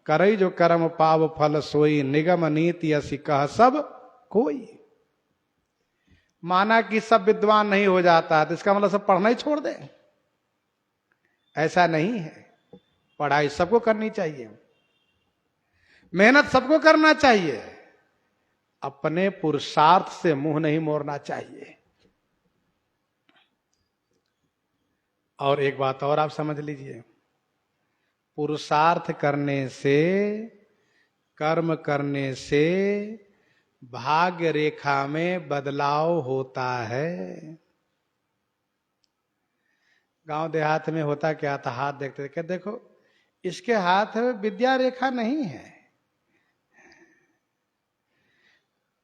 करई जो कर्म पाव फल सोई, निगम नीति असी कह सब कोई। माना कि सब विद्वान नहीं हो जाता तो इसका मतलब सब पढ़ना ही छोड़ दे, ऐसा नहीं है। पढ़ाई सबको करनी चाहिए, मेहनत सबको करना चाहिए, अपने पुरुषार्थ से मुंह नहीं मोड़ना चाहिए। और एक बात और आप समझ लीजिए, पुरुषार्थ करने से, कर्म करने से भाग्य रेखा में बदलाव होता है। गांव देहात में होता क्या था, हाथ देखते थे, क्या देखो इसके हाथ में विद्या रेखा नहीं है,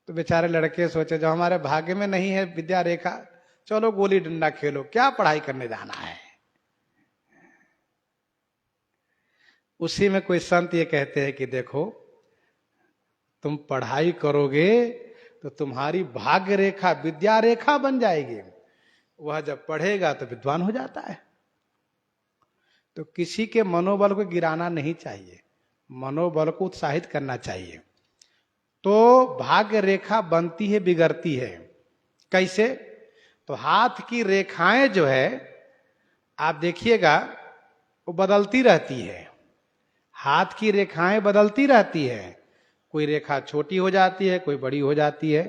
तो बेचारे लड़के सोचे जो हमारे भाग्य में नहीं है विद्या रेखा, चलो गोली डंडा खेलो, क्या पढ़ाई करने जाना है। उसी में कोई संत ये कहते हैं कि देखो तुम पढ़ाई करोगे तो तुम्हारी भाग्य रेखा विद्या रेखा बन जाएगी, वह जब पढ़ेगा तो विद्वान हो जाता है। तो किसी के मनोबल को गिराना नहीं चाहिए, मनोबल को उत्साहित करना चाहिए। तो भाग्य रेखा बनती है बिगड़ती है, कैसे? तो हाथ की रेखाएं जो है आप देखिएगा वो बदलती रहती है, हाथ की रेखाएं बदलती रहती है, कोई रेखा छोटी हो जाती है, कोई बड़ी हो जाती है।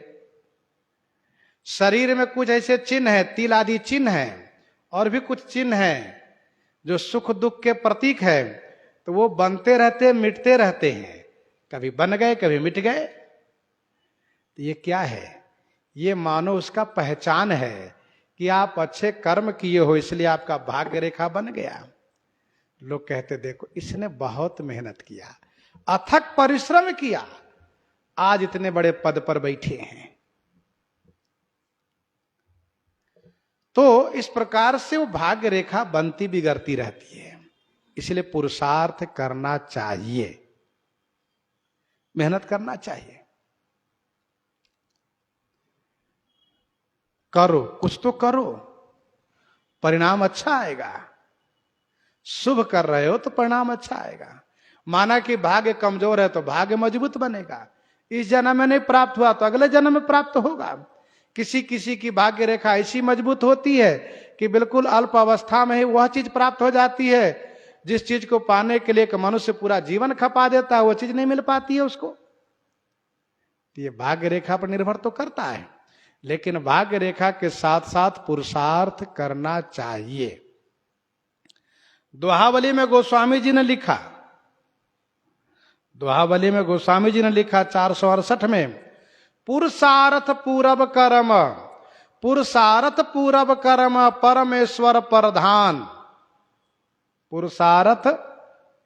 शरीर में कुछ ऐसे चिन्ह है, तिल आदि चिन्ह है, और भी कुछ चिन्ह है जो सुख दुख के प्रतीक है, तो वो बनते रहते मिटते रहते हैं, कभी बन गए कभी मिट गए। तो ये क्या है? ये मानो उसका पहचान है कि आप अच्छे कर्म किए हो इसलिए आपका भाग्य रेखा बन गया। लोग कहते देखो इसने बहुत मेहनत किया, अथक परिश्रम किया, आज इतने बड़े पद पर बैठे हैं। तो इस प्रकार से वो भाग्य रेखा बनती बिगड़ती रहती है, इसलिए पुरुषार्थ करना चाहिए, मेहनत करना चाहिए। करो, कुछ तो करो, परिणाम अच्छा आएगा। शुभ कर रहे हो तो परिणाम अच्छा आएगा। माना कि भाग्य कमजोर है तो भाग्य मजबूत बनेगा, इस जन्म में नहीं प्राप्त हुआ तो अगले जन्म में प्राप्त होगा। किसी किसी की भाग्य रेखा ऐसी मजबूत होती है कि बिल्कुल अल्प अवस्था में ही वह चीज प्राप्त हो जाती है जिस चीज को पाने के लिए एक मनुष्य पूरा जीवन खपा देता है, वो चीज नहीं मिल पाती है उसको। तो ये भाग्य रेखा पर निर्भर तो करता है, लेकिन भाग्य रेखा के साथ साथ पुरुषार्थ करना चाहिए। दोहावली में गोस्वामी जी ने लिखा, दोहावली में गोस्वामी जी ने लिखा 468 में, पुरुषार्थ पूरब कर्म, पुरुषार्थ पूरब कर्म परमेश्वर प्रधान। पुरुषार्थ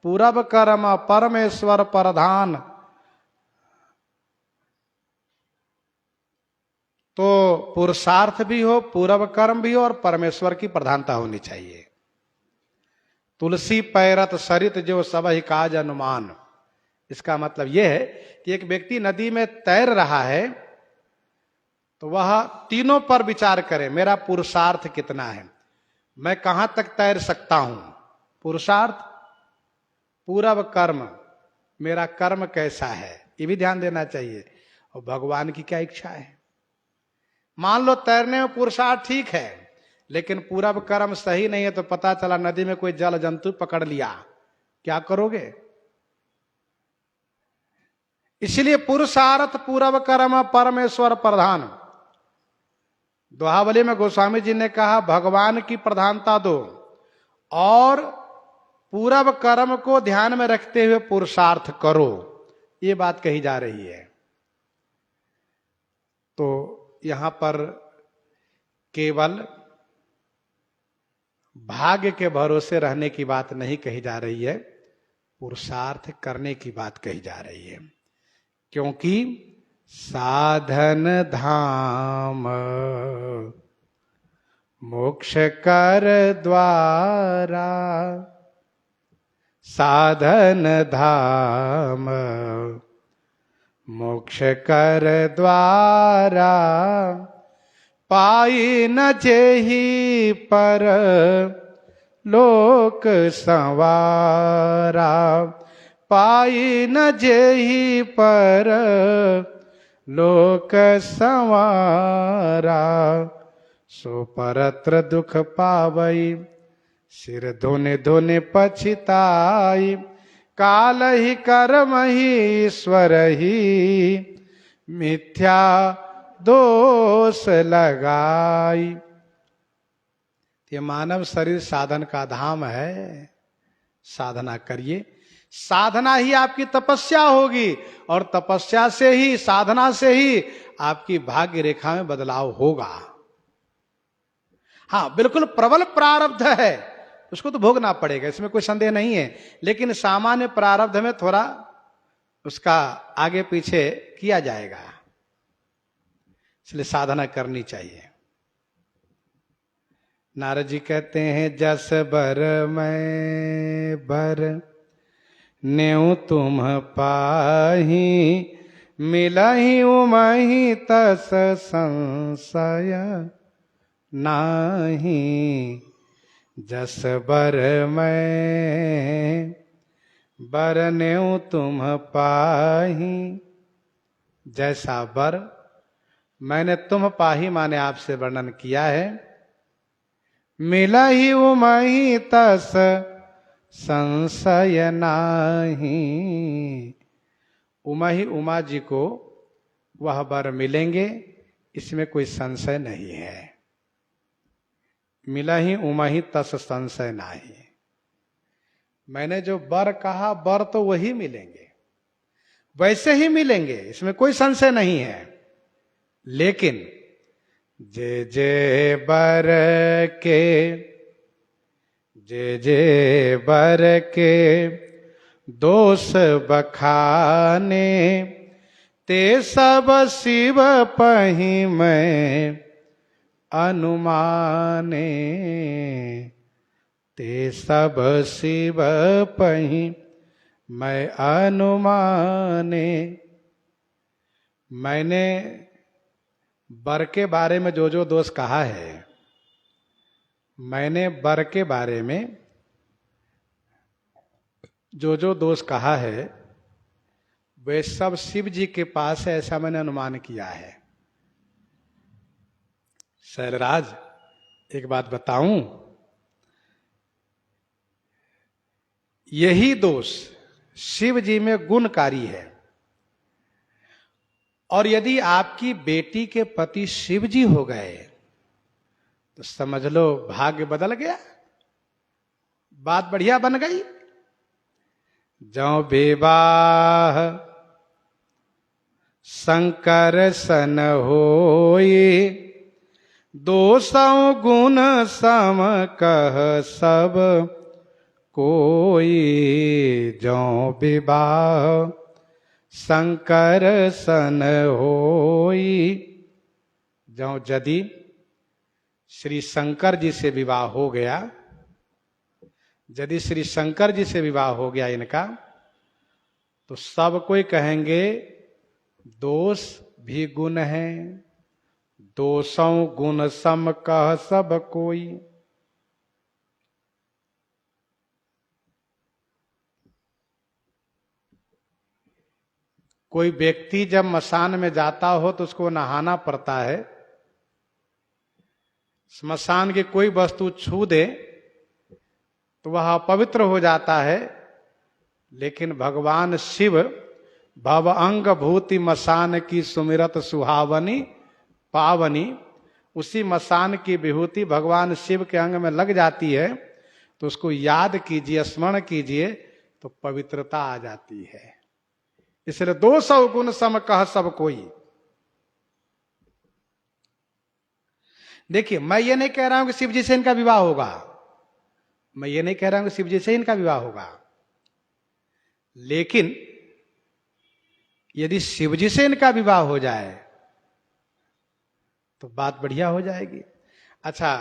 पूरब कर्म परमेश्वर प्रधान। तो पुरुषार्थ भी हो, पूरब कर्म भी हो, और परमेश्वर की प्रधानता होनी चाहिए। तुलसी पैरत सरित जो सब ही काज अनुमान। इसका मतलब यह है कि एक व्यक्ति नदी में तैर रहा है तो वह तीनों पर विचार करे, मेरा पुरुषार्थ कितना है, मैं कहां तक तैर सकता हूं। पुरुषार्थ, पूरब कर्म, मेरा कर्म कैसा है, ये भी ध्यान देना चाहिए, और भगवान की क्या इच्छा है। मान लो तैरने में पुरुषार्थ ठीक है, लेकिन पूरब कर्म सही नहीं है, तो पता चला नदी में कोई जल जंतु पकड़ लिया, क्या करोगे। इसलिए पुरुषार्थ पूरब कर्म परमेश्वर प्रधान। दोहावली में गोस्वामी जी ने कहा भगवान की प्रधानता दो और पूरब कर्म को ध्यान में रखते हुए पुरुषार्थ करो, ये बात कही जा रही है। तो यहां पर केवल भाग्य के भरोसे रहने की बात नहीं कही जा रही है, पुरुषार्थ करने की बात कही जा रही है। क्योंकि साधन धाम मोक्ष कर द्वारा, साधन धाम मोक्ष कर द्वारा, पाई न जेहि पर लोक संवारा, पाई न जेहि पर लोक संवारा, सो परत्र दुख पावई, सिर धोने धोने पछिताई, काल ही कर्म ही ईश्वर ही, मिथ्या दोष लगाई। ये मानव शरीर साधन का धाम है, साधना करिए, साधना ही आपकी तपस्या होगी, और तपस्या से ही, साधना से ही आपकी भाग्य रेखा में बदलाव होगा। हाँ, बिल्कुल प्रबल प्रारब्ध है, उसको तो भोगना पड़ेगा, इसमें कोई संदेह नहीं है, लेकिन सामान्य प्रारब्ध में थोड़ा उसका आगे पीछे किया जाएगा, इसलिए साधना करनी चाहिए। नारद जी कहते हैं जस बर मैं बर नेऊ तुम पाही, मिलहि उमहि तस संशय नाही, जस बर मैं बर नेऊ तुम पाही, जैसा बर मैंने तुम पाही माने आपसे वर्णन किया है, मिलहि उमहि तस संशय नाही, उमहि उमा जी को वह वर मिलेंगे, इसमें कोई संशय नहीं है। मिलहि उमहि तस संशय नाही, मैंने जो वर कहा वर तो वही मिलेंगे, वैसे ही मिलेंगे, इसमें कोई संशय नहीं है। लेकिन जे जे बर के, जे जे बर के दोष बखाने, ते सब शिव पहि मैं अनुमाने, ते सब शिव पहि मैं अनुमाने। मैंने बर के बारे में जो जो दोष कहा है, मैंने बर के बारे में जो जो दोष कहा है, वे सब शिव जी के पास है, ऐसा मैंने अनुमान किया है। शैलराज, एक बात बताऊं, यही दोष शिव जी में गुणकारी है। और यदि आपकी बेटी के पति शिव जी हो गए तो समझ लो भाग्य बदल गया, बात बढ़िया बन गई। जौ विवाह शंकर सन होई, 200 गुण सम कह सब कोई। जौ विवाह शंकर सन होई, जौ यदि श्री शंकर जी से विवाह हो गया, यदि श्री शंकर जी से विवाह हो गया इनका, तो सब कोई कहेंगे दोष भी गुण है, 200 गुण सम कह सब कोई। कोई व्यक्ति जब मसान में जाता हो तो उसको नहाना पड़ता है। स्मशान की कोई वस्तु छू दे तो वह अपवित्र हो जाता है, लेकिन भगवान शिव भव अंग भूति मसान की सुमिरत सुहावनी पावनी, उसी मसान की विभूति भगवान शिव के अंग में लग जाती है तो उसको याद कीजिए, स्मरण कीजिए तो पवित्रता आ जाती है। इसलिए 200 गुण सम कह सब कोई। देखिए, मैं ये नहीं कह रहा हूं कि शिव जी से इनका विवाह होगा, मैं ये नहीं कह रहा हूं कि शिव जी से इनका विवाह होगा, लेकिन यदि शिव जी से इनका विवाह हो जाए तो बात बढ़िया हो जाएगी। अच्छा,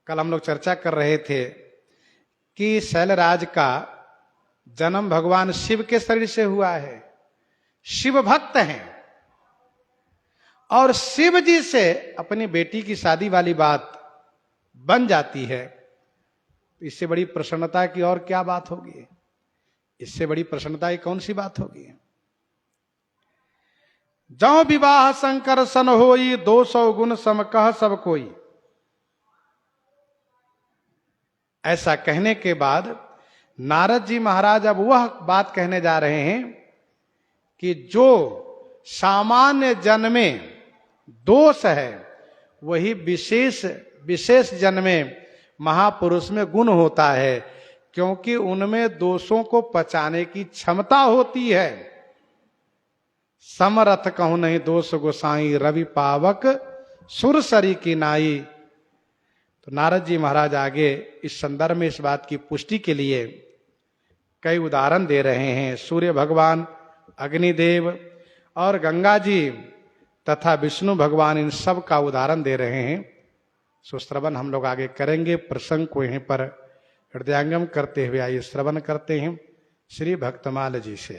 कल हम लोग चर्चा कर रहे थे कि शैलराज का जन्म भगवान शिव के शरीर से हुआ है, शिव भक्त हैं, और शिव जी से अपनी बेटी की शादी वाली बात बन जाती है, तो इससे बड़ी प्रसन्नता की और क्या बात होगी? इससे बड़ी प्रसन्नता की कौन सी बात होगी? जौ विवाह शंकर सन होई, 200 गुण सम कह सब कोई। ऐसा कहने के बाद नारद जी महाराज अब वह बात कहने जा रहे हैं कि जो सामान्य जन में दोष है वही विशेष जन में महापुरुष में गुण होता है, क्योंकि उनमें दोषों को पचाने की क्षमता होती है। समरथ कहूं नहीं दोष गोसाई, रवि पावक सुरसरी की नाई। तो नारद जी महाराज आगे इस संदर्भ में इस बात की पुष्टि के लिए कई उदाहरण दे रहे हैं। सूर्य भगवान, अग्निदेव और गंगा जी तथा विष्णु भगवान, इन सब का उदाहरण दे रहे हैं। सो श्रवण हम लोग आगे करेंगे। प्रसंग को यहीं पर हृदयांगम करते हुए आइए श्रवण करते हैं श्री भक्तमाल जी से।